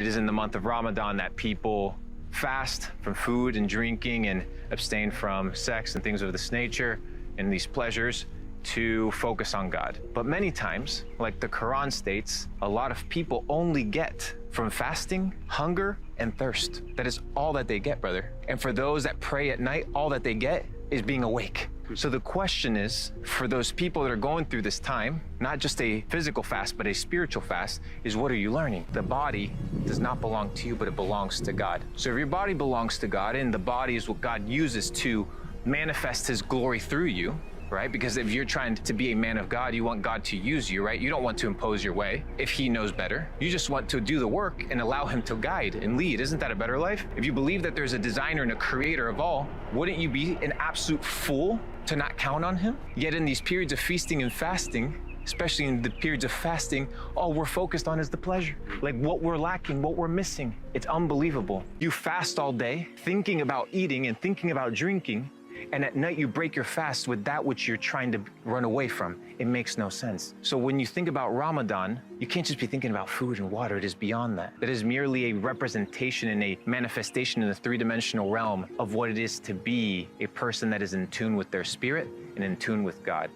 It is in the month of Ramadan that people fast from food and drinking and abstain from sex and things of this nature and these pleasures to focus on God. But many times, like the Quran states, a lot of people only get from fasting hunger and thirst. That is all that they get, brother. And for those that pray at night, all that they get is being awake. So the question is, for those people that are going through this time, not just a physical fast, but a spiritual fast, is what are you learning? The body does not belong to you, but it belongs to God. So if your body belongs to God, and the body is what God uses to manifest His glory through you, right? Because if you're trying to be a man of God, you want God to use you, right? You don't want to impose your way if He knows better. You just want to do the work and allow Him to guide and lead. Isn't that a better life? If you believe that there's a designer and a creator of all, wouldn't you be an absolute fool to not count on Him? Yet in these periods of feasting and fasting, especially in the periods of fasting, all we're focused on is the pleasure. Like what we're lacking, what we're missing. It's unbelievable. You fast all day, thinking about eating and thinking about drinking, and at night you break your fast with that which you're trying to run away from. It makes no sense. So when you think about Ramadan, you can't just be thinking about food and water. It is beyond that. It is merely a representation and a manifestation in the three-dimensional realm of what it is to be a person that is in tune with their spirit and in tune with God.